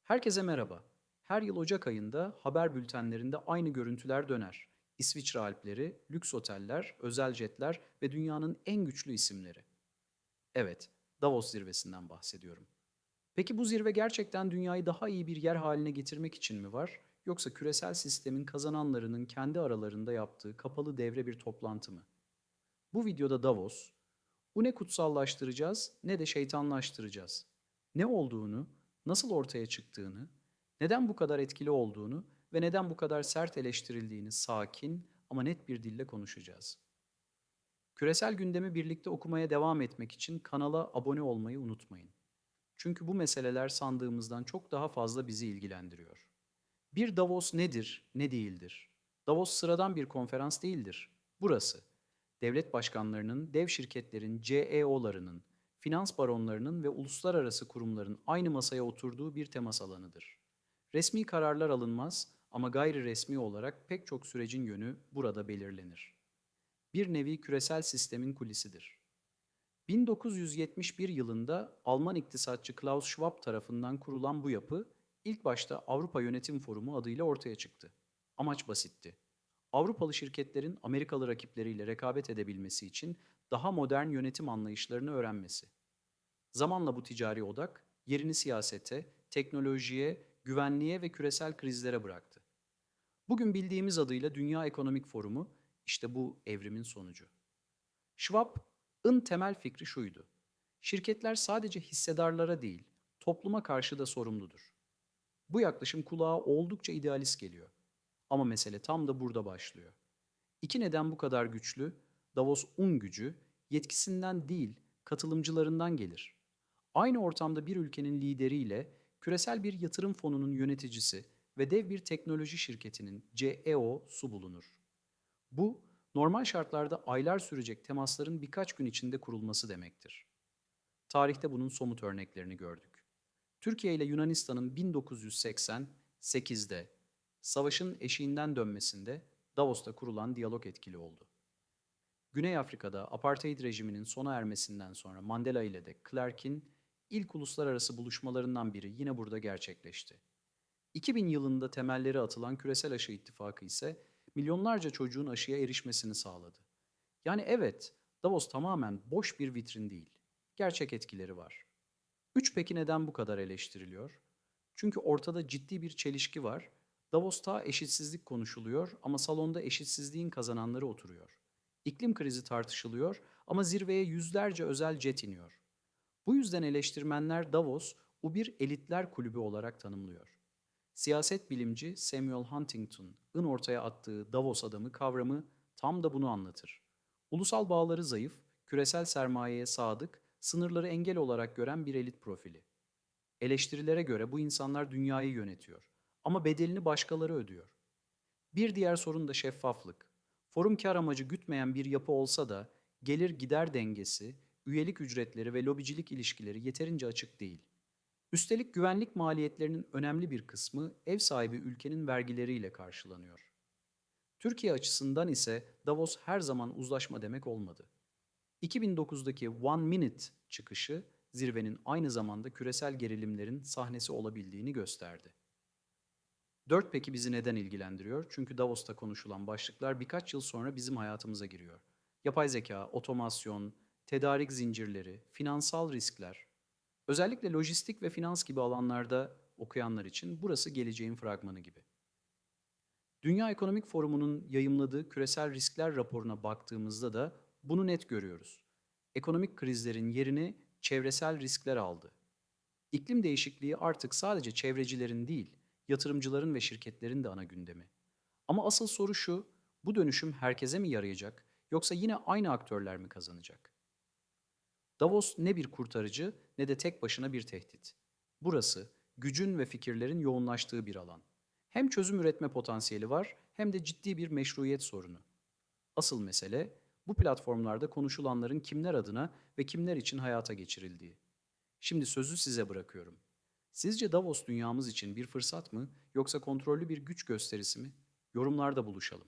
Herkese merhaba. Her yıl Ocak ayında haber bültenlerinde aynı görüntüler döner. İsviçre Alpleri, lüks oteller, özel jetler ve dünyanın en güçlü isimleri. Evet, Davos zirvesinden bahsediyorum. Peki bu zirve gerçekten dünyayı daha iyi bir yer haline getirmek için mi var? Yoksa küresel sistemin kazananlarının kendi aralarında yaptığı kapalı devre bir toplantı mı? Bu videoda Davos, bu ne kutsallaştıracağız ne de şeytanlaştıracağız. Ne olduğunu, nasıl ortaya çıktığını, neden bu kadar etkili olduğunu ve neden bu kadar sert eleştirildiğini sakin ama net bir dille konuşacağız. Küresel gündemi birlikte okumaya devam etmek için kanala abone olmayı unutmayın. Çünkü bu meseleler sandığımızdan çok daha fazla bizi ilgilendiriyor. Bir Davos nedir, ne değildir? Davos sıradan bir konferans değildir. Burası, devlet başkanlarının, dev şirketlerin, CEO'larının, finans baronlarının ve uluslararası kurumların aynı masaya oturduğu bir temas alanıdır. Resmi kararlar alınmaz ama gayri resmi olarak pek çok sürecin yönü burada belirlenir. Bir nevi küresel sistemin kulisidir. 1971 yılında Alman iktisatçı Klaus Schwab tarafından kurulan bu yapı, ilk başta Avrupa Yönetim Forumu adıyla ortaya çıktı. Amaç basitti. Avrupalı şirketlerin Amerikalı rakipleriyle rekabet edebilmesi için daha modern yönetim anlayışlarını öğrenmesi. Zamanla bu ticari odak yerini siyasete, teknolojiye, güvenliğe ve küresel krizlere bıraktı. Bugün bildiğimiz adıyla Dünya Ekonomik Forumu işte bu evrimin sonucu. Schwab'ın temel fikri şuydu: şirketler sadece hissedarlara değil, topluma karşı da sorumludur. Bu yaklaşım kulağa oldukça idealist geliyor. Ama mesele tam da burada başlıyor. İki neden bu kadar güçlü? Davos'un gücü yetkisinden değil, katılımcılarından gelir. Aynı ortamda bir ülkenin lideriyle küresel bir yatırım fonunun yöneticisi ve dev bir teknoloji şirketinin CEO'su bulunur. Bu, normal şartlarda aylar sürecek temasların birkaç gün içinde kurulması demektir. Tarihte bunun somut örneklerini gördük. Türkiye ile Yunanistan'ın 1988'de savaşın eşiğinden dönmesinde Davos'ta kurulan diyalog etkili oldu. Güney Afrika'da apartheid rejiminin sona ermesinden sonra Mandela ile de Clark'in ilk uluslararası buluşmalarından biri yine burada gerçekleşti. 2000 yılında temelleri atılan Küresel Aşı İttifakı ise milyonlarca çocuğun aşıya erişmesini sağladı. Yani evet, Davos tamamen boş bir vitrin değil. Gerçek etkileri var. Peki neden bu kadar eleştiriliyor? Çünkü ortada ciddi bir çelişki var. Davos'ta eşitsizlik konuşuluyor ama salonda eşitsizliğin kazananları oturuyor. İklim krizi tartışılıyor ama zirveye yüzlerce özel jet iniyor. Bu yüzden eleştirmenler Davos, bu bir elitler kulübü olarak tanımlıyor. Siyaset bilimci Samuel Huntington'ın ortaya attığı Davos adamı kavramı tam da bunu anlatır. Ulusal bağları zayıf, küresel sermayeye sadık, sınırları engel olarak gören bir elit profili. Eleştirilere göre bu insanlar dünyayı yönetiyor ama bedelini başkaları ödüyor. Bir diğer sorun da şeffaflık. Forum kar amacı gütmeyen bir yapı olsa da gelir gider dengesi, üyelik ücretleri ve lobicilik ilişkileri yeterince açık değil. Üstelik güvenlik maliyetlerinin önemli bir kısmı ev sahibi ülkenin vergileriyle karşılanıyor. Türkiye açısından ise Davos her zaman uzlaşma demek olmadı. 2009'daki One Minute çıkışı zirvenin aynı zamanda küresel gerilimlerin sahnesi olabildiğini gösterdi. Peki bizi neden ilgilendiriyor? Çünkü Davos'ta konuşulan başlıklar birkaç yıl sonra bizim hayatımıza giriyor. Yapay zeka, otomasyon, tedarik zincirleri, finansal riskler. Özellikle lojistik ve finans gibi alanlarda okuyanlar için burası geleceğin fragmanı gibi. Dünya Ekonomik Forumu'nun yayımladığı küresel riskler raporuna baktığımızda da bunu net görüyoruz. Ekonomik krizlerin yerini çevresel riskler aldı. İklim değişikliği artık sadece çevrecilerin değil, yatırımcıların ve şirketlerin de ana gündemi. Ama asıl soru şu: bu dönüşüm herkese mi yarayacak yoksa yine aynı aktörler mi kazanacak? Davos ne bir kurtarıcı ne de tek başına bir tehdit. Burası gücün ve fikirlerin yoğunlaştığı bir alan. Hem çözüm üretme potansiyeli var hem de ciddi bir meşruiyet sorunu. Asıl mesele bu platformlarda konuşulanların kimler adına ve kimler için hayata geçirildiği. Şimdi sözü size bırakıyorum. Sizce Davos dünyamız için bir fırsat mı yoksa kontrollü bir güç gösterisi mi? Yorumlarda buluşalım.